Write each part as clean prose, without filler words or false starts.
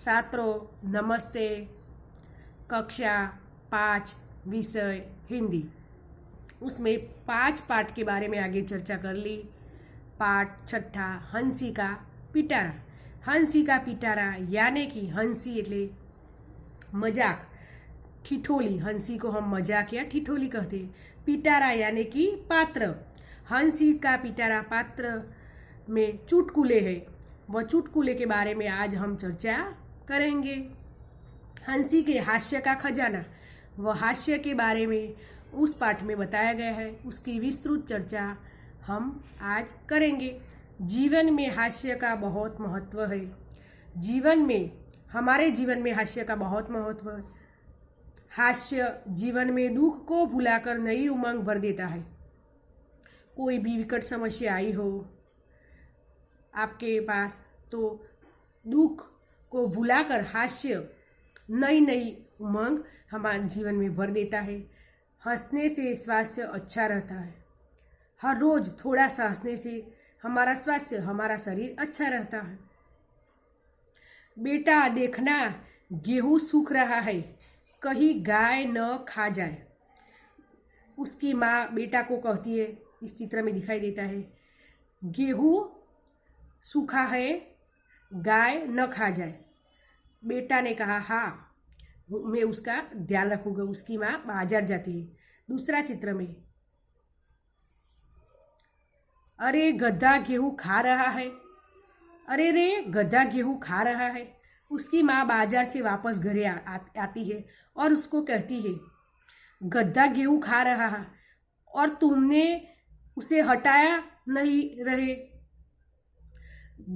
छात्रों नमस्ते। कक्षा 5 विषय हिंदी, उसमें 5 पाठ के बारे में आगे चर्चा कर ली। पाठ 6 हंसी का पिटारा। हंसी का पिटारा यानी कि हंसी એટલે मजाक, ठिठोली। हंसी को हम मजाक या ठिठोली कहते हैं। पिटारा यानी कि पात्र। हंसी का पिटारा पात्र में चुटकुले है। वह चुटकुले के बारे में आज हम चर्चा करेंगे। हंसी के हास्य का खजाना, वह हास्य के बारे में उस पाठ में बताया गया है। उसकी विस्तृत चर्चा हम आज करेंगे। जीवन में हास्य का बहुत महत्व है। हमारे जीवन में हास्य का बहुत महत्व है। हास्य जीवन में दुख को भुलाकर नई उमंग भर देता है। कोई भी विकट समस्या आई हो आपके पास, तो दुख को भुलाकर हास्य नई नई उमंग हमारे जीवन में भर देता है। हंसने से स्वास्थ्य अच्छा रहता है। हर रोज थोड़ा सा हंसने से हमारा स्वास्थ्य, हमारा शरीर अच्छा रहता है। बेटा देखना, गेहूं सूख रहा है, कहीं गाय न खा जाए। उसकी माँ बेटा को कहती है, इस चित्र में दिखाई देता है, गेहूं सूखा है, गाय न खा जाए। बेटा ने कहा हाँ, मैं उसका ध्यान रखूंगा। उसकी माँ बाजार जाती है। दूसरा चित्र में, अरे गधा गेहूं खा रहा है, अरे रे गधा गेहूं खा रहा है। उसकी माँ बाजार से वापस घरे आती है और उसको कहती है, गधा गेहूं खा रहा है और तुमने उसे हटाया नहीं रहे।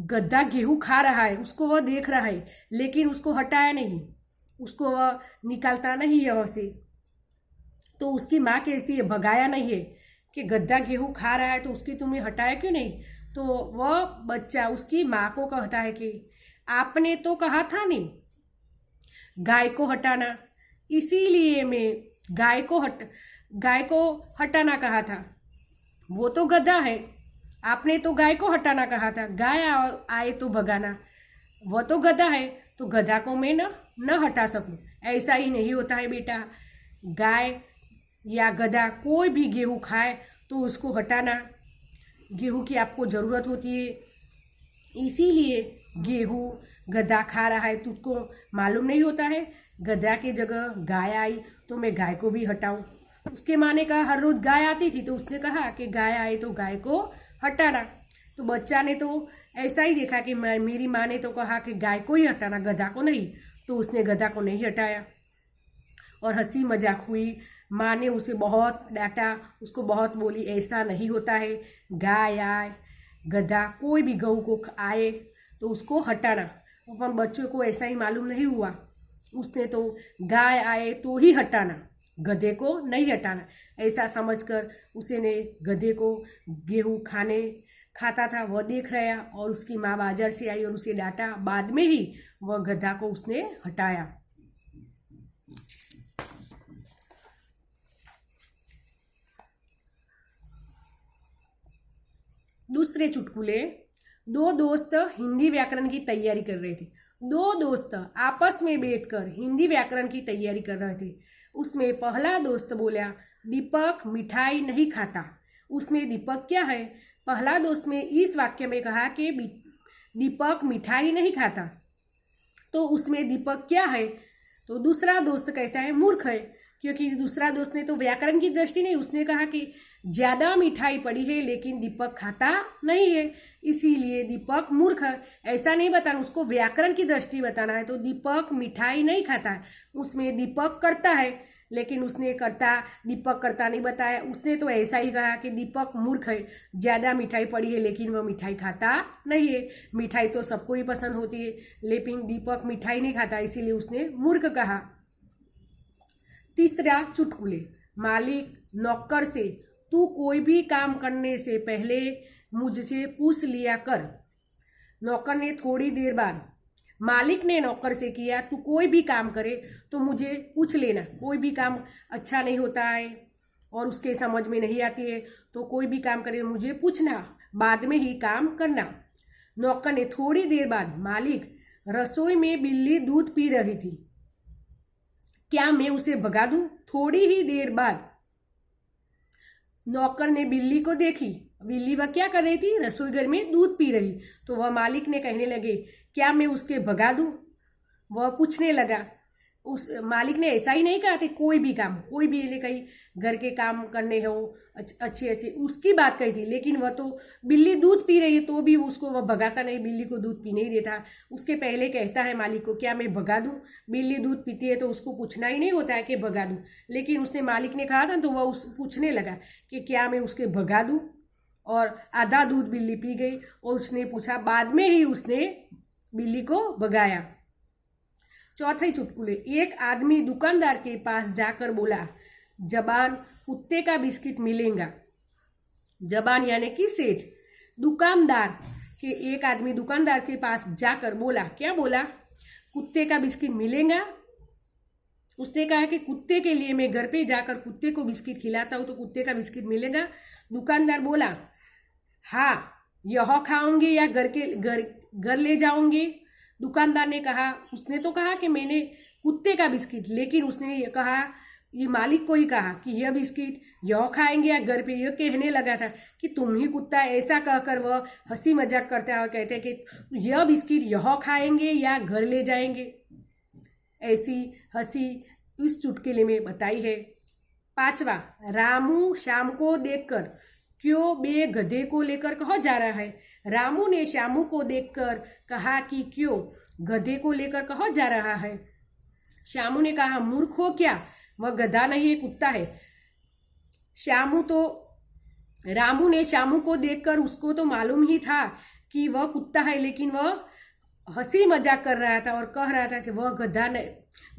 गधा गेहूं खा रहा है, उसको वह देख रहा है, लेकिन उसको हटाया नहीं, उसको वह निकालता नहीं है वह से। तो उसकी माँ कहती है, भगाया नहीं है कि गधा गेहूं खा रहा है तो उसकी तुमने हटाया क्यों नहीं। तो वह बच्चा उसकी माँ को कहता है कि आपने तो कहा था नहीं गाय को हटाना, इसीलिए मैं गाय को हटाना कहा था। वो तो गधा है, आपने तो गाय को हटाना कहा था, गाय आए तो भगाना। वह तो गधा है, तो गधा को मैं न हटा सकूं। ऐसा ही नहीं होता है बेटा। गाय या गधा कोई भी गेहूं खाए तो उसको हटाना। गेहूं की आपको ज़रूरत होती है, इसीलिए गेहूं गधा खा रहा है, तुझको मालूम नहीं होता है। गधा की जगह गाय आई तो मैं गाय को भी हटाऊं। उसके माँ ने कहा हर रोज गाय आती थी, तो उसने कहा कि गाय आए तो गाय को हटाना। तो बच्चा ने तो ऐसा ही देखा कि मेरी माँ ने तो कहा कि गाय को ही हटाना, गधा को नहीं, तो उसने गधा को नहीं हटाया और हंसी मजाक हुई। माँ ने उसे बहुत डांटा, उसको बहुत बोली, ऐसा नहीं होता है। गाय आए, गधा कोई भी गऊ को आए तो उसको हटाना। पर बच्चों को ऐसा ही मालूम नहीं हुआ। उसने तो गाय आए तो ही हटाना, गधे को नहीं हटाना, ऐसा समझकर उसने गधे को गेहूं खाता था वह देख रहा, और उसकी माँ बाजार से आई और उसे डांटा। बाद में ही वह गधा को उसने हटाया। दूसरे चुटकुले, दो दोस्त हिंदी व्याकरण की तैयारी कर रहे थे। दो दोस्त आपस में बैठकर हिंदी व्याकरण की तैयारी कर रहे थे। उसमें पहला दोस्त बोला, दीपक मिठाई नहीं खाता। उसमें दीपक क्या है? पहला दोस्त ने इस वाक्य में कहा कि दीपक मिठाई नहीं खाता, तो उसमें दीपक क्या है? तो दूसरा दोस्त कहता है मूर्ख है, क्योंकि दूसरा दोस्त ने तो व्याकरण की दृष्टि नहीं, उसने कहा कि ज्यादा मिठाई पड़ी है लेकिन दीपक खाता नहीं है, इसीलिए दीपक मूर्ख है। ऐसा नहीं बताना, उसको व्याकरण की दृष्टि बताना है। तो दीपक मिठाई नहीं खाता है, उसमें दीपक करता है, लेकिन उसने दीपक करता नहीं बताया। उसने तो ऐसा ही कहा कि दीपक मूर्ख है, ज्यादा मिठाई पड़ी है लेकिन वह मिठाई खाता नहीं है। मिठाई तो सबको ही पसंद होती है, लेकिन दीपक मिठाई नहीं खाता, इसीलिए उसने मूर्ख कहा। तीसरा चुटकुले, मालिक नौकर से, तू कोई भी काम करने से पहले मुझसे पूछ लिया कर। नौकर ने थोड़ी देर बाद, मालिक ने नौकर से किया, तू कोई भी काम करे तो मुझे पूछ लेना। कोई भी काम अच्छा नहीं होता है और उसके समझ में नहीं आती है, तो कोई भी काम करे मुझे पूछना, बाद में ही काम करना। नौकर ने थोड़ी देर बाद, मालिक रसोई में बिल्ली दूध पी रही थी, क्या मैं उसे भगा दूं? थोड़ी ही देर बाद नौकर ने बिल्ली को देखी। बिल्ली वह क्या कर रही थी? रसोई घर में दूध पी रही। तो वह मालिक ने कहने लगे, क्या मैं उसके भगा दूं? वह पूछने लगा, उस मालिक ने ऐसा ही नहीं कहा कि कोई भी काम, कोई भी ले कहीं घर के काम करने हो अच्छे अच्छे, उसकी बात कही थी। लेकिन वह तो बिल्ली दूध पी रही है तो भी उसको वह भगाता नहीं, बिल्ली को दूध पी नहीं देता। उसके पहले कहता है मालिक को, क्या मैं भगा दूं? बिल्ली दूध पीती है तो उसको पूछना ही नहीं होता है कि भगा दूं। लेकिन उसने मालिक ने कहा था तो वह उस पूछने लगा कि क्या मैं उसके भगा दूं? और आधा दूध बिल्ली पी गई और उसने पूछा, बाद में ही उसने बिल्ली को भगाया। चौथे चुटकुले। एक आदमी दुकानदार के पास जाकर बोला, जबान कुत्ते का बिस्किट मिलेगा। जबान यानी कि सेठ। दुकानदार के एक आदमी दुकानदार के पास जाकर बोला, क्या बोला? कुत्ते का बिस्किट मिलेगा। उसने कहा कि कुत्ते के लिए मैं घर पे जाकर कुत्ते को बिस्किट खिलाता हूँ तो कुत्ते का बिस्किट मिलेगा। दुकानदार बोला, हाँ, यह खाओगे या घर ले जाओगे? दुकानदार ने कहा, उसने तो कहा कि मैंने कुत्ते का बिस्किट, लेकिन उसने ये कहा, ये मालिक को ही कहा कि यह बिस्किट यह खाएंगे या घर पे। यह कहने लगा था कि तुम ही कुत्ता। ऐसा कहकर वह हंसी मजाक करते हुए कहते कि यह बिस्किट यह खाएंगे या घर ले जाएंगे। ऐसी हंसी इस चुटकुले में बताई है। पांचवा, रामू श्याम को देखकर क्यों बे गधे को लेकर कहाँ जा रहा है? रामू ने श्यामू को देखकर कहा कि क्यों गधे को लेकर कहाँ जा रहा है? श्यामू ने कहा, मूर्ख हो क्या, वह गधा नहीं है, कुत्ता है। रामू ने श्यामू को देखकर, उसको तो मालूम ही था कि वह कुत्ता है, लेकिन वह हंसी मजाक कर रहा था और कह रहा था कि वह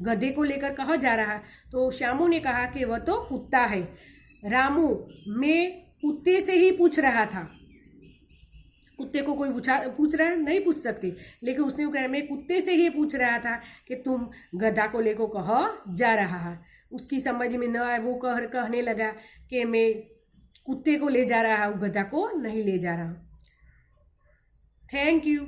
गधे को लेकर कहाँ जा रहा है। तो श्यामू ने कहा कि वह तो कुत्ता है। रामू, मैं कुत्ते से ही पूछ रहा था। कुत्ते को कोई पूछ रहा है, नहीं पूछ सकते, लेकिन उसने कहा, मैं कुत्ते से ही पूछ रहा था कि तुम गधा को लेकर कहाँ जा रहा है। उसकी समझ में न आए, वो कहने लगा कि मैं कुत्ते को ले जा रहा हूँ, गधा को नहीं ले जा रहा हूँ। Thank you.